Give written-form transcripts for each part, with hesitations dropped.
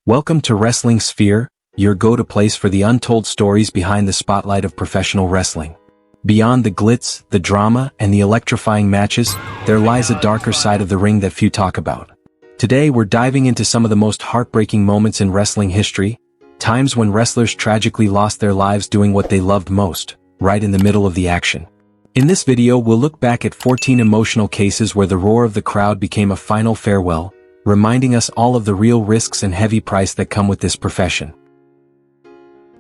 Welcome to Wrestling Sphere, your go-to place for the untold stories behind the spotlight of professional wrestling. Beyond the glitz, the drama, and the electrifying matches, there lies a darker side of the ring that few talk about. Today we're diving into some of the most heartbreaking moments in wrestling history, times when wrestlers tragically lost their lives doing what they loved most, right in the middle of the action. In this video we'll look back at 14 emotional cases where the roar of the crowd became a final farewell, reminding us all of the real risks and heavy price that come with this profession.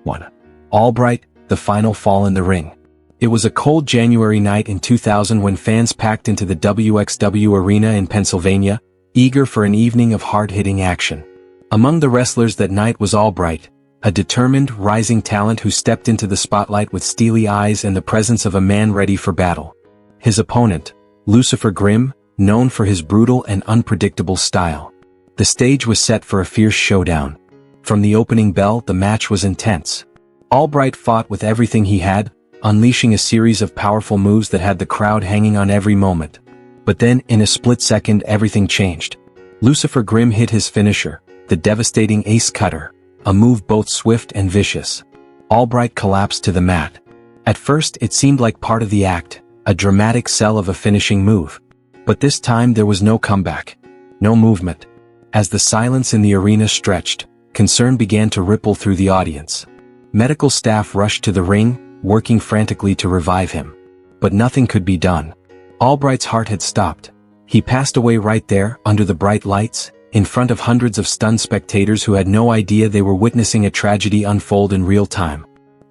1. Albbright, the final fall in the ring. It was a cold January night in 2000 when fans packed into the WXW Arena in Pennsylvania, eager for an evening of hard-hitting action. Among the wrestlers that night was Albbright, a determined, rising talent who stepped into the spotlight with steely eyes and the presence of a man ready for battle. His opponent, Lucifer Grimm, known for his brutal and unpredictable style. The stage was set for a fierce showdown. From the opening bell, the match was intense. Albbright fought with everything he had, unleashing a series of powerful moves that had the crowd hanging on every moment. But then, in a split second, everything changed. Lucifer Grimm hit his finisher, the devastating ace cutter, a move both swift and vicious. Albbright collapsed to the mat. At first, it seemed like part of the act, a dramatic sell of a finishing move. But this time there was no comeback. No movement. As the silence in the arena stretched, concern began to ripple through the audience. Medical staff rushed to the ring, working frantically to revive him. But nothing could be done. Albright's heart had stopped. He passed away right there, under the bright lights, in front of hundreds of stunned spectators who had no idea they were witnessing a tragedy unfold in real time.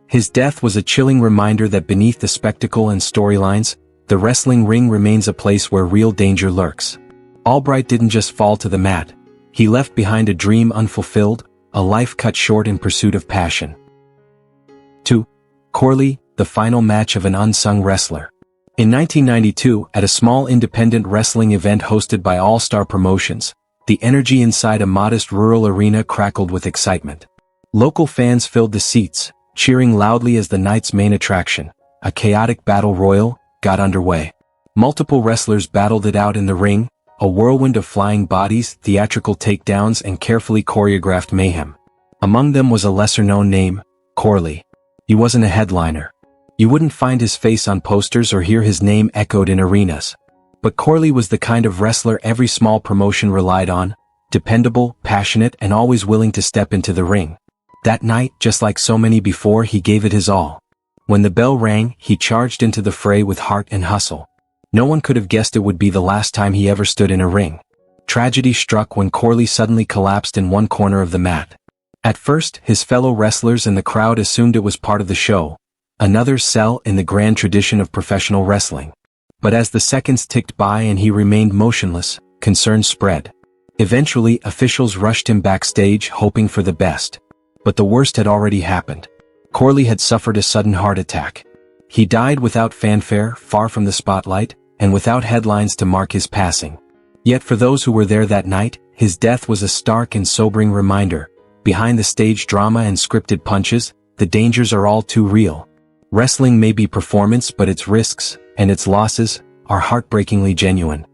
His death was a chilling reminder that beneath the spectacle and storylines, the wrestling ring remains a place where real danger lurks. Albbright didn't just fall to the mat. He left behind a dream unfulfilled, a life cut short in pursuit of passion. 2. Corley, the final match of an unsung wrestler. In 1992, at a small independent wrestling event hosted by All Star Promotions, the energy inside a modest rural arena crackled with excitement. Local fans filled the seats, cheering loudly as the night's main attraction, a chaotic battle royal, got underway. Multiple wrestlers battled it out in the ring, a whirlwind of flying bodies, theatrical takedowns, and carefully choreographed mayhem. Among them was a lesser-known name, Corley. He wasn't a headliner. You wouldn't find his face on posters or hear his name echoed in arenas. But Corley was the kind of wrestler every small promotion relied on, dependable, passionate, and always willing to step into the ring. That night, just like so many before, he gave it his all. When the bell rang, he charged into the fray with heart and hustle. No one could have guessed it would be the last time he ever stood in a ring. Tragedy struck when Corley suddenly collapsed in one corner of the mat. At first, his fellow wrestlers and the crowd assumed it was part of the show, another cell in the grand tradition of professional wrestling. But as the seconds ticked by and he remained motionless, concern spread. Eventually, officials rushed him backstage hoping for the best. But the worst had already happened. Corley had suffered a sudden heart attack. He died without fanfare, far from the spotlight, and without headlines to mark his passing. Yet for those who were there that night, his death was a stark and sobering reminder. Behind the stage drama and scripted punches, the dangers are all too real. Wrestling may be performance, but its risks, and its losses, are heartbreakingly genuine.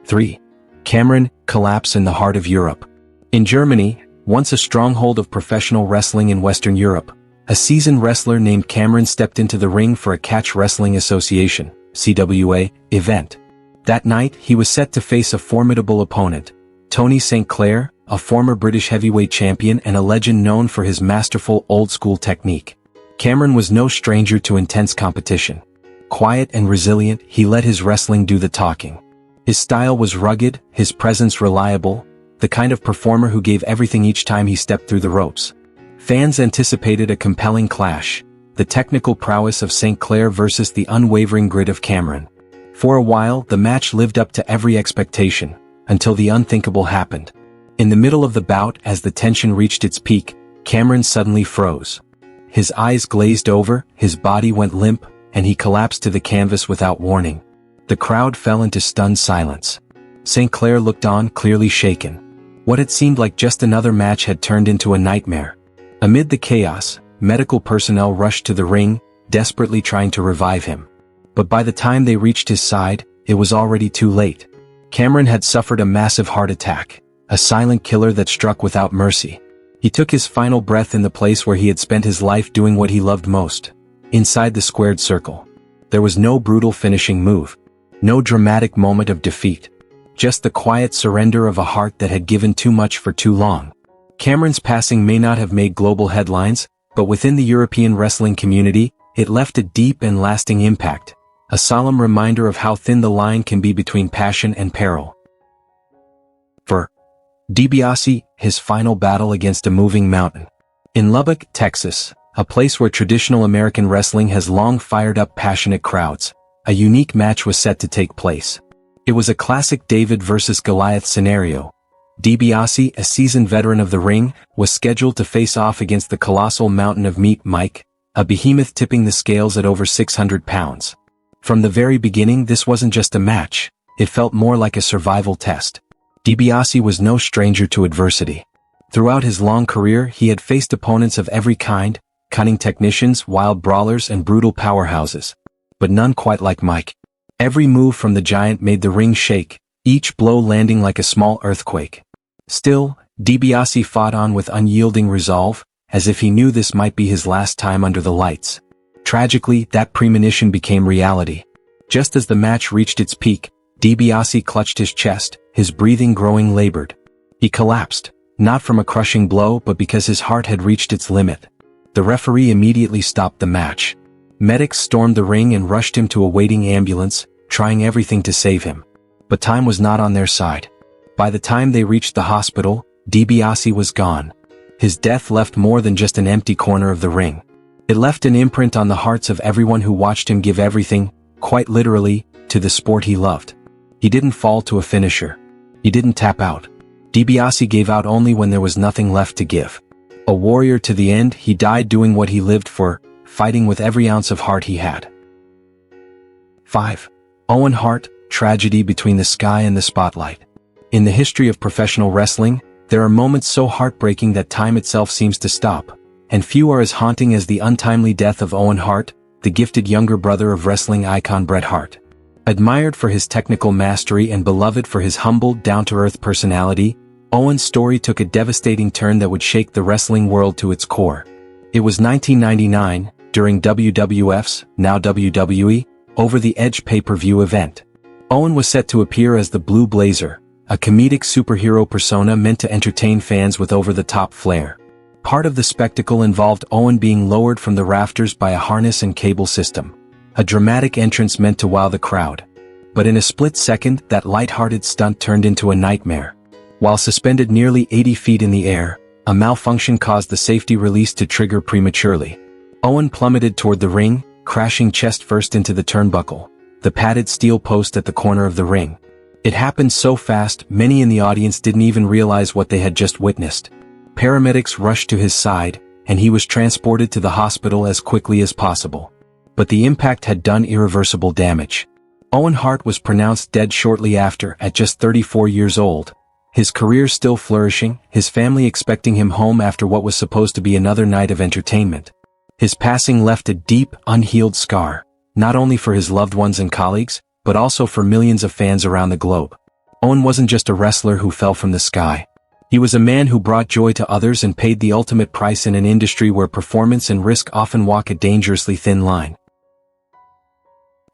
3. Cameron, collapse in the heart of Europe. In Germany, once a stronghold of professional wrestling in Western Europe, a seasoned wrestler named Cameron stepped into the ring for a Catch Wrestling Association (CWA) event. That night, he was set to face a formidable opponent, Tony St. Clair, a former British heavyweight champion and a legend known for his masterful old-school technique. Cameron was no stranger to intense competition. Quiet and resilient, he let his wrestling do the talking. His style was rugged, his presence reliable, the kind of performer who gave everything each time he stepped through the ropes. Fans anticipated a compelling clash, the technical prowess of St. Clair versus the unwavering grit of Cameron. For a while, the match lived up to every expectation, until the unthinkable happened. In the middle of the bout, as the tension reached its peak, Cameron suddenly froze. His eyes glazed over, his body went limp, and he collapsed to the canvas without warning. The crowd fell into stunned silence. St. Clair looked on, clearly shaken. What had seemed like just another match had turned into a nightmare. Amid the chaos, medical personnel rushed to the ring, desperately trying to revive him. But by the time they reached his side, it was already too late. Cameron had suffered a massive heart attack, a silent killer that struck without mercy. He took his final breath in the place where he had spent his life doing what he loved most. Inside the squared circle. There was no brutal finishing move. No dramatic moment of defeat. Just the quiet surrender of a heart that had given too much for too long. Cameron's passing may not have made global headlines, but within the European wrestling community, it left a deep and lasting impact. A solemn reminder of how thin the line can be between passion and peril. For DiBiase, his final battle against a moving mountain. In Lubbock, Texas, a place where traditional American wrestling has long fired up passionate crowds, a unique match was set to take place. It was a classic David versus Goliath scenario. DiBiase, a seasoned veteran of the ring, was scheduled to face off against the colossal mountain of meat Mike, a behemoth tipping the scales at over 600 pounds. From the very beginning, this wasn't just a match, it felt more like a survival test. DiBiase was no stranger to adversity. Throughout his long career, he had faced opponents of every kind, cunning technicians, wild brawlers, and brutal powerhouses. But none quite like Mike. Every move from the giant made the ring shake, each blow landing like a small earthquake. Still, DiBiase fought on with unyielding resolve, as if he knew this might be his last time under the lights. Tragically, that premonition became reality. Just as the match reached its peak, DiBiase clutched his chest, his breathing growing labored. He collapsed, not from a crushing blow but because his heart had reached its limit. The referee immediately stopped the match. Medics stormed the ring and rushed him to a waiting ambulance, trying everything to save him. But time was not on their side. By the time they reached the hospital, DiBiase was gone. His death left more than just an empty corner of the ring. It left an imprint on the hearts of everyone who watched him give everything, quite literally, to the sport he loved. He didn't fall to a finisher. He didn't tap out. DiBiase gave out only when there was nothing left to give. A warrior to the end, he died doing what he lived for, fighting with every ounce of heart he had. 5. Owen Hart, Tragedy Between the Sky and the Spotlight. In the history of professional wrestling, there are moments so heartbreaking that time itself seems to stop, and few are as haunting as the untimely death of Owen Hart, the gifted younger brother of wrestling icon Bret Hart. Admired for his technical mastery and beloved for his humble, down-to-earth personality, Owen's story took a devastating turn that would shake the wrestling world to its core. It was 1999, during WWF's, now WWE, Over the Edge pay-per-view event. Owen was set to appear as the Blue Blazer, a comedic superhero persona meant to entertain fans with over-the-top flair. Part of the spectacle involved Owen being lowered from the rafters by a harness and cable system. A dramatic entrance meant to wow the crowd. But in a split second, that light-hearted stunt turned into a nightmare. While suspended nearly 80 feet in the air, a malfunction caused the safety release to trigger prematurely. Owen plummeted toward the ring, crashing chest first into the turnbuckle, the padded steel post at the corner of the ring. It happened so fast, many in the audience didn't even realize what they had just witnessed. Paramedics rushed to his side, and he was transported to the hospital as quickly as possible. But the impact had done irreversible damage. Owen Hart was pronounced dead shortly after, at just 34 years old. His career still flourishing, his family expecting him home after what was supposed to be another night of entertainment. His passing left a deep, unhealed scar, not only for his loved ones and colleagues, but also for millions of fans around the globe. Owen wasn't just a wrestler who fell from the sky. He was a man who brought joy to others and paid the ultimate price in an industry where performance and risk often walk a dangerously thin line.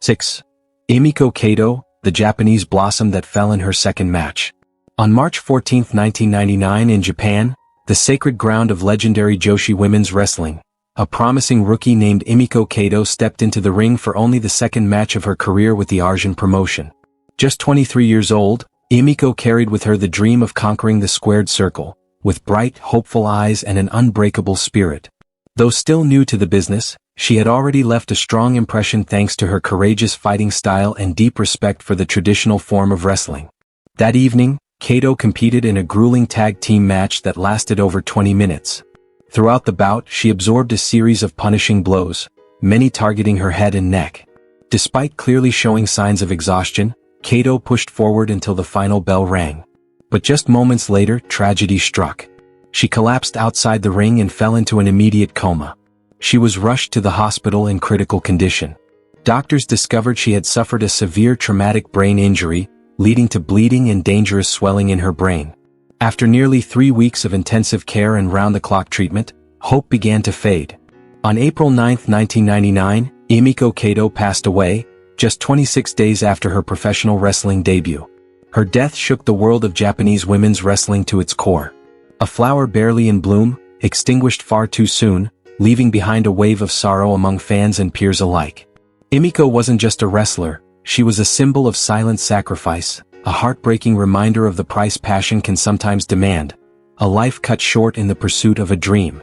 6. Emiko Ko, the Japanese blossom that fell in her second match. On March 14, 1999 in Japan, the sacred ground of legendary Joshi women's wrestling, a promising rookie named Emiko Ko stepped into the ring for only the second match of her career with the Arjun promotion. Just 23 years old, Emiko carried with her the dream of conquering the squared circle, with bright, hopeful eyes and an unbreakable spirit. Though still new to the business, she had already left a strong impression thanks to her courageous fighting style and deep respect for the traditional form of wrestling. That evening, Kato competed in a grueling tag team match that lasted over 20 minutes. Throughout the bout, she absorbed a series of punishing blows, many targeting her head and neck. Despite clearly showing signs of exhaustion, Kato pushed forward until the final bell rang. But just moments later, tragedy struck. She collapsed outside the ring and fell into an immediate coma. She was rushed to the hospital in critical condition. Doctors discovered she had suffered a severe traumatic brain injury, leading to bleeding and dangerous swelling in her brain. After nearly 3 weeks of intensive care and round-the-clock treatment, hope began to fade. On April 9, 1999, Emiko Ko passed away, just 26 days after her professional wrestling debut. Her death shook the world of Japanese women's wrestling to its core. A flower barely in bloom, extinguished far too soon, leaving behind a wave of sorrow among fans and peers alike. Emiko wasn't just a wrestler, she was a symbol of silent sacrifice, a heartbreaking reminder of the price passion can sometimes demand, a life cut short in the pursuit of a dream.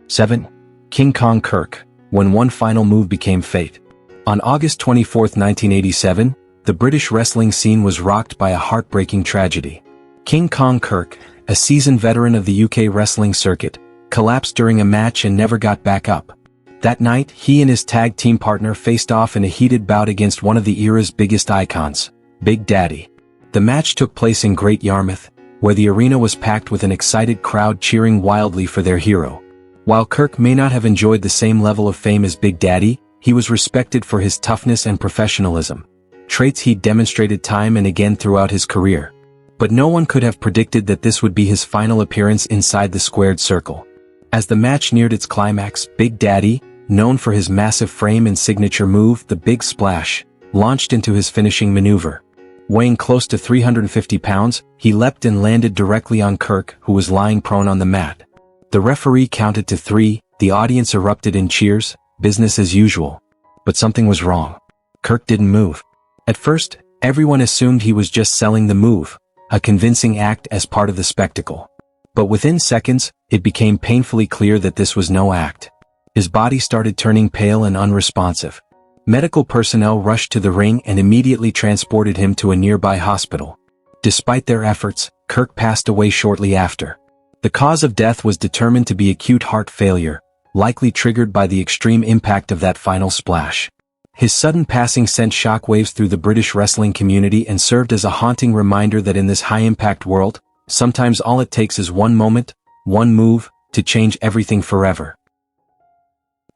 7. King Kong Kirk, when one final move became fate. On August 24, 1987, the British wrestling scene was rocked by a heartbreaking tragedy. King Kong Kirk, a seasoned veteran of the UK wrestling circuit, collapsed during a match and never got back up. That night, he and his tag team partner faced off in a heated bout against one of the era's biggest icons, Big Daddy. The match took place in Great Yarmouth, where the arena was packed with an excited crowd cheering wildly for their hero. While Kirk may not have enjoyed the same level of fame as Big Daddy, he was respected for his toughness and professionalism, traits he'd demonstrated time and again throughout his career. But no one could have predicted that this would be his final appearance inside the squared circle. As the match neared its climax, Big Daddy, known for his massive frame and signature move, the Big Splash, launched into his finishing maneuver. Weighing close to 350 pounds, he leapt and landed directly on Kirk, who was lying prone on the mat. The referee counted to 3, the audience erupted in cheers, business as usual. But something was wrong. Kirk didn't move. At first, everyone assumed he was just selling the move, a convincing act as part of the spectacle. But within seconds, it became painfully clear that this was no act. His body started turning pale and unresponsive. Medical personnel rushed to the ring and immediately transported him to a nearby hospital. Despite their efforts, Kirk passed away shortly after. The cause of death was determined to be acute heart failure, likely triggered by the extreme impact of that final splash. His sudden passing sent shockwaves through the British wrestling community and served as a haunting reminder that in this high-impact world, sometimes all it takes is one moment, one move, to change everything forever.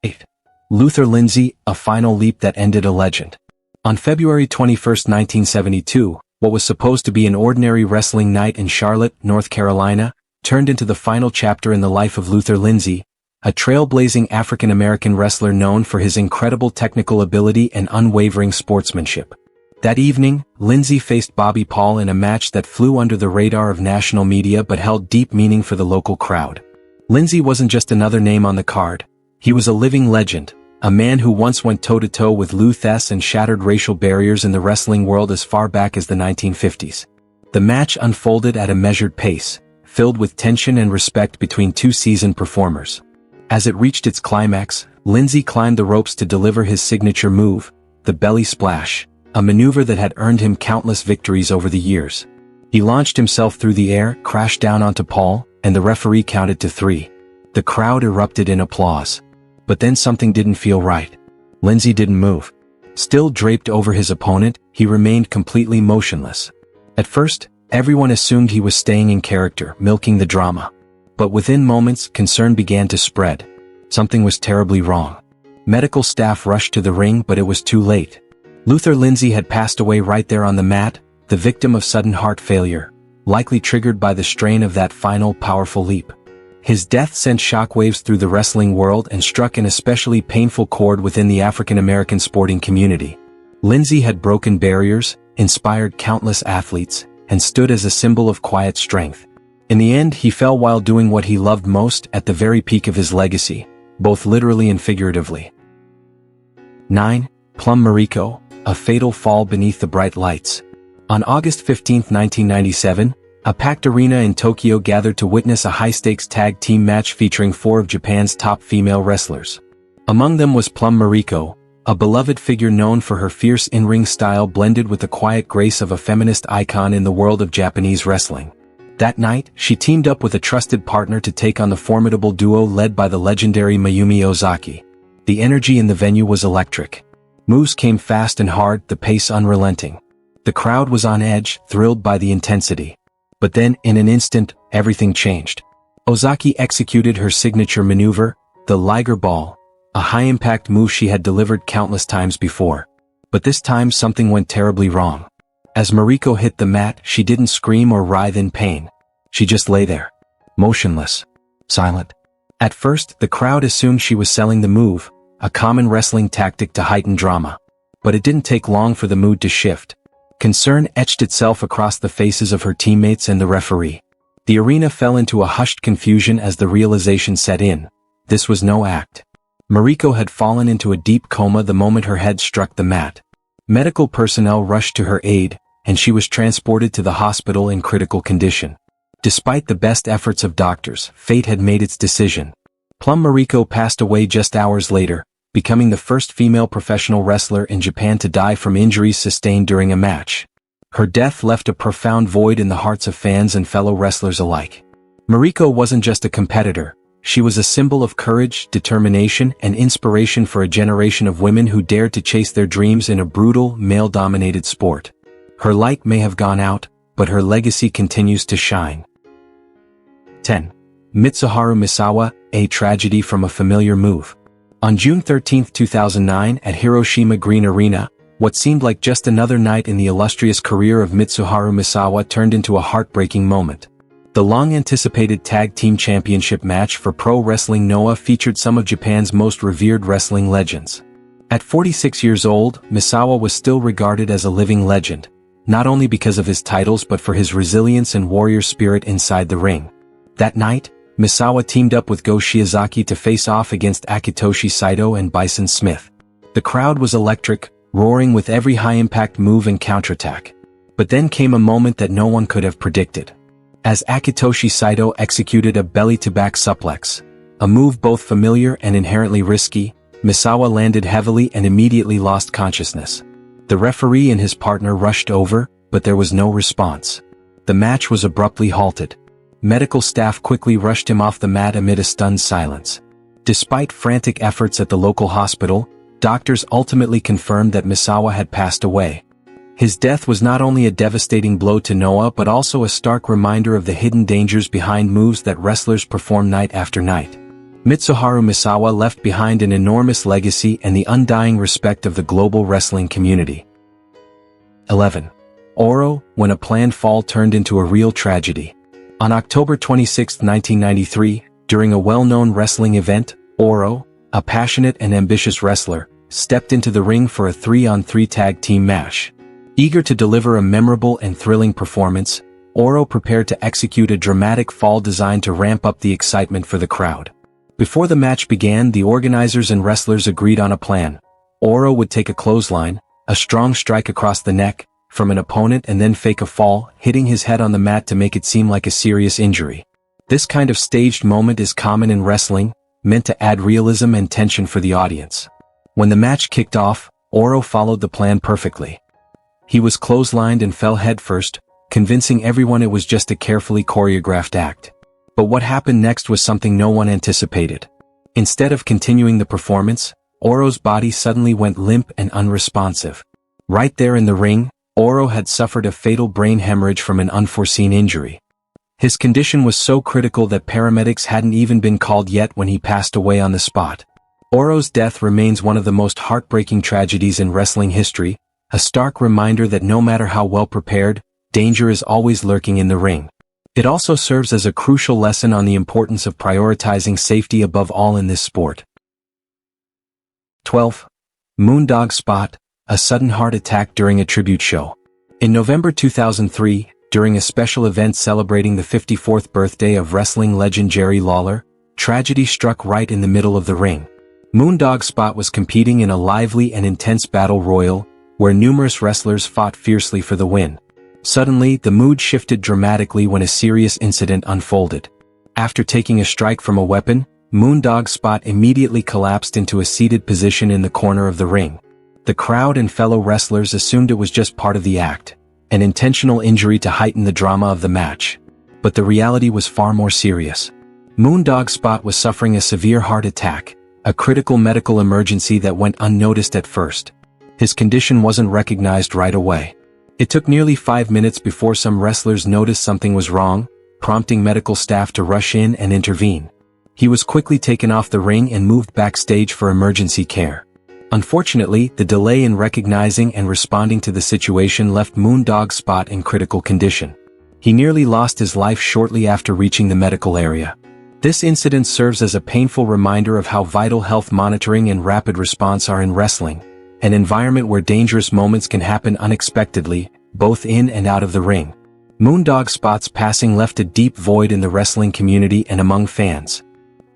8. Luther Lindsay, a final leap that ended a legend. On February 21, 1972, what was supposed to be an ordinary wrestling night in Charlotte, North Carolina, turned into the final chapter in the life of Luther Lindsay, a trailblazing African-American wrestler known for his incredible technical ability and unwavering sportsmanship. That evening, Lindsay faced Bobby Paul in a match that flew under the radar of national media but held deep meaning for the local crowd. Lindsay wasn't just another name on the card. He was a living legend, a man who once went toe-to-toe with Lou Thesz and shattered racial barriers in the wrestling world as far back as the 1950s. The match unfolded at a measured pace, filled with tension and respect between two seasoned performers. As it reached its climax, Lindsay climbed the ropes to deliver his signature move, the belly splash, a maneuver that had earned him countless victories over the years. He launched himself through the air, crashed down onto Paul, and the referee counted to 3. The crowd erupted in applause. But then something didn't feel right. Lindsay didn't move. Still draped over his opponent, he remained completely motionless. At first, everyone assumed he was staying in character, milking the drama. But within moments, concern began to spread. Something was terribly wrong. Medical staff rushed to the ring, but it was too late. Luther Lindsay had passed away right there on the mat, the victim of sudden heart failure, likely triggered by the strain of that final powerful leap. His death sent shockwaves through the wrestling world and struck an especially painful chord within the African-American sporting community. Lindsay had broken barriers, inspired countless athletes, and stood as a symbol of quiet strength. In the end, he fell while doing what he loved most at the very peak of his legacy, both literally and figuratively. 9. Plum Maro, a fatal fall beneath the bright lights. On August 15, 1997, a packed arena in Tokyo gathered to witness a high-stakes tag team match featuring 4 of Japan's top female wrestlers. Among them was Plum Maro, a beloved figure known for her fierce in-ring style blended with the quiet grace of a feminist icon in the world of Japanese wrestling. That night, she teamed up with a trusted partner to take on the formidable duo led by the legendary Mayumi Ozaki. The energy in the venue was electric. Moves came fast and hard, the pace unrelenting. The crowd was on edge, thrilled by the intensity. But then, in an instant, everything changed. Ozaki executed her signature maneuver, the Liger Ball, a high-impact move she had delivered countless times before. But this time something went terribly wrong. As Mariko hit the mat, she didn't scream or writhe in pain. She just lay there, motionless, silent. At first, the crowd assumed she was selling the move, a common wrestling tactic to heighten drama. But it didn't take long for the mood to shift. Concern etched itself across the faces of her teammates and the referee. The arena fell into a hushed confusion as the realization set in. This was no act. Mariko had fallen into a deep coma the moment her head struck the mat. Medical personnel rushed to her aid, and she was transported to the hospital in critical condition. Despite the best efforts of doctors, fate had made its decision. Plum Mariko passed away just hours later, becoming the first female professional wrestler in Japan to die from injuries sustained during a match. Her death left a profound void in the hearts of fans and fellow wrestlers alike. Mariko wasn't just a competitor, she was a symbol of courage, determination, and inspiration for a generation of women who dared to chase their dreams in a brutal, male-dominated sport. Her light may have gone out, but her legacy continues to shine. 10. Mitsuharu Misawa, a tragedy from a familiar move. On June 13, 2009 at Hiroshima Green Arena, what seemed like just another night in the illustrious career of Mitsuharu Misawa turned into a heartbreaking moment. The long-anticipated Tag Team Championship match for Pro Wrestling Noah featured some of Japan's most revered wrestling legends. At 46 years old, Misawa was still regarded as a living legend, not only because of his titles but for his resilience and warrior spirit inside the ring. That night, Misawa teamed up with Go Shiozaki to face off against Akitoshi Saito and Bison Smith. The crowd was electric, roaring with every high-impact move and counterattack. But then came a moment that no one could have predicted. As Akitoshi Saito executed a belly-to-back suplex, a move both familiar and inherently risky, Misawa landed heavily and immediately lost consciousness. The referee and his partner rushed over, but there was no response. The match was abruptly halted. Medical staff quickly rushed him off the mat amid a stunned silence. Despite frantic efforts at the local hospital, doctors ultimately confirmed that Misawa had passed away. His death was not only a devastating blow to Noah but also a stark reminder of the hidden dangers behind moves that wrestlers perform night after night. Mitsuharu Misawa left behind an enormous legacy and the undying respect of the global wrestling community. 11. Oro, when a planned fall turned into a real tragedy. On October 26, 1993, during a well-known wrestling event, Oro, a passionate and ambitious wrestler, stepped into the ring for a 3-on-3 tag team match. Eager to deliver a memorable and thrilling performance, Oro prepared to execute a dramatic fall designed to ramp up the excitement for the crowd. Before the match began, the organizers and wrestlers agreed on a plan. Oro would take a clothesline, a strong strike across the neck, from an opponent and then fake a fall, hitting his head on the mat to make it seem like a serious injury. This kind of staged moment is common in wrestling, meant to add realism and tension for the audience. When the match kicked off, Oro followed the plan perfectly. He was clotheslined and fell headfirst, convincing everyone it was just a carefully choreographed act. But what happened next was something no one anticipated. Instead of continuing the performance, Oro's body suddenly went limp and unresponsive. Right there in the ring, Oro had suffered a fatal brain hemorrhage from an unforeseen injury. His condition was so critical that paramedics hadn't even been called yet when he passed away on the spot. Oro's death remains one of the most heartbreaking tragedies in wrestling history, a stark reminder that no matter how well prepared, danger is always lurking in the ring. It also serves as a crucial lesson on the importance of prioritizing safety above all in this sport. 12. Moondog Spot, a sudden heart attack during a tribute show. In November 2003, during a special event celebrating the 54th birthday of wrestling legend Jerry Lawler, tragedy struck right in the middle of the ring. Moondog Spot was competing in a lively and intense battle royal, where numerous wrestlers fought fiercely for the win. Suddenly, the mood shifted dramatically when a serious incident unfolded. After taking a strike from a weapon, Moondog Spot immediately collapsed into a seated position in the corner of the ring. The crowd and fellow wrestlers assumed it was just part of the act, an intentional injury to heighten the drama of the match. But the reality was far more serious. Moondog Spot was suffering a severe heart attack, a critical medical emergency that went unnoticed at first. His condition wasn't recognized right away. It took nearly 5 minutes before some wrestlers noticed something was wrong, prompting medical staff to rush in and intervene. He was quickly taken off the ring and moved backstage for emergency care. Unfortunately, the delay in recognizing and responding to the situation left Moondog Spot in critical condition. He nearly lost his life shortly after reaching the medical area. This incident serves as a painful reminder of how vital health monitoring and rapid response are in wrestling, an environment where dangerous moments can happen unexpectedly, both in and out of the ring. Moondog Spot's passing left a deep void in the wrestling community and among fans.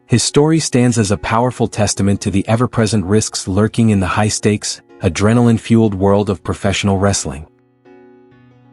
His story stands as a powerful testament to the ever-present risks lurking in the high-stakes, adrenaline-fueled world of professional wrestling.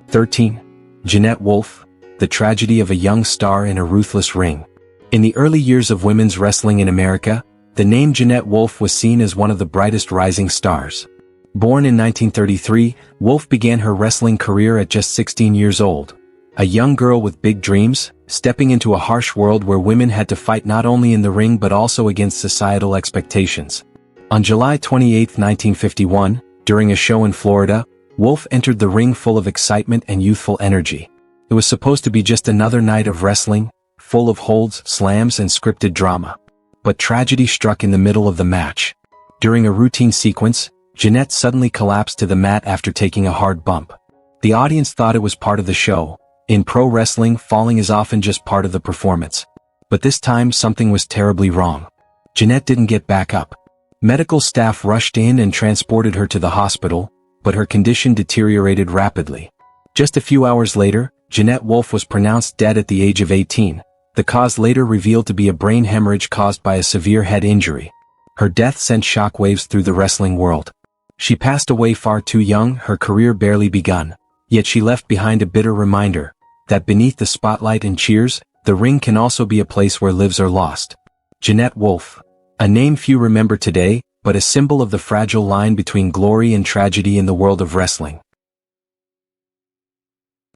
13. Janette Wolf, the tragedy of a young star in a ruthless ring. In the early years of women's wrestling in America, the name Janette Wolf was seen as one of the brightest rising stars. Born in 1933, Wolf began her wrestling career at just 16 years old. A young girl with big dreams, stepping into a harsh world where women had to fight not only in the ring but also against societal expectations. On July 28, 1951, during a show in Florida, Wolf entered the ring full of excitement and youthful energy. It was supposed to be just another night of wrestling, full of holds, slams, and scripted drama. But tragedy struck in the middle of the match. During a routine sequence, Janette suddenly collapsed to the mat after taking a hard bump. The audience thought it was part of the show. In pro wrestling, falling is often just part of the performance. But this time something was terribly wrong. Janette didn't get back up. Medical staff rushed in and transported her to the hospital, but her condition deteriorated rapidly. Just a few hours later, Janette Wolf was pronounced dead at the age of 18. The cause later revealed to be a brain hemorrhage caused by a severe head injury. Her death sent shockwaves through the wrestling world. She passed away far too young, her career barely begun. Yet she left behind a bitter reminder that beneath the spotlight and cheers, the ring can also be a place where lives are lost. Janette Wolf. A name few remember today, but a symbol of the fragile line between glory and tragedy in the world of wrestling.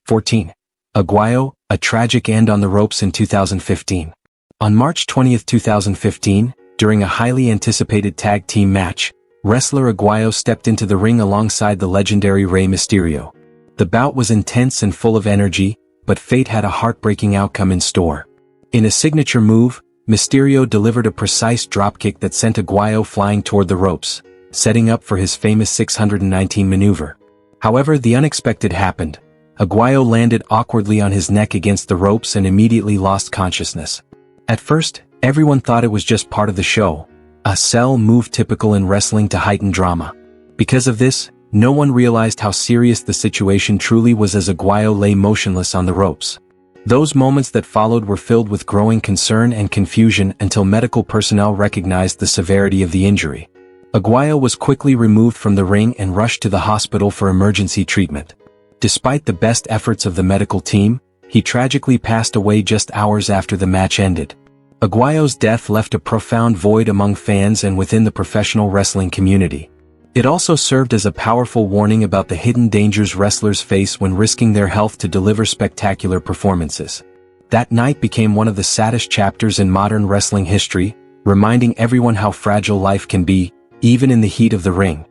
14. Aguo, a tragic end on the ropes in 2015. On March 20, 2015, during a highly anticipated tag team match, wrestler Aguo stepped into the ring alongside the legendary Rey Mysterio. The bout was intense and full of energy, but fate had a heartbreaking outcome in store. In a signature move, Mysterio delivered a precise dropkick that sent Aguo flying toward the ropes, setting up for his famous 619 maneuver. However, the unexpected happened. Aguo landed awkwardly on his neck against the ropes and immediately lost consciousness. At first, everyone thought it was just part of the show, a sell move typical in wrestling to heighten drama. Because of this, no one realized how serious the situation truly was as Aguo lay motionless on the ropes. Those moments that followed were filled with growing concern and confusion until medical personnel recognized the severity of the injury. Aguo was quickly removed from the ring and rushed to the hospital for emergency treatment. Despite the best efforts of the medical team, he tragically passed away just hours after the match ended. Aguo's death left a profound void among fans and within the professional wrestling community. It also served as a powerful warning about the hidden dangers wrestlers face when risking their health to deliver spectacular performances. That night became one of the saddest chapters in modern wrestling history, reminding everyone how fragile life can be, even in the heat of the ring.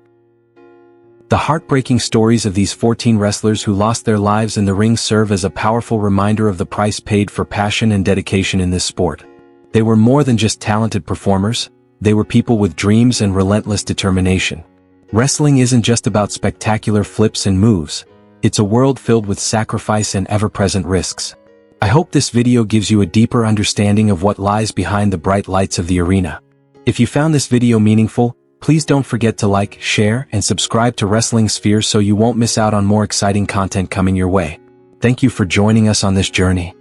The heartbreaking stories of these 14 wrestlers who lost their lives in the ring serve as a powerful reminder of the price paid for passion and dedication in this sport. They were more than just talented performers, they were people with dreams and relentless determination. Wrestling isn't just about spectacular flips and moves, it's a world filled with sacrifice and ever-present risks. I hope this video gives you a deeper understanding of what lies behind the bright lights of the arena. If you found this video meaningful, please don't forget to like, share, and subscribe to Wrestling Sphere so you won't miss out on more exciting content coming your way. Thank you for joining us on this journey.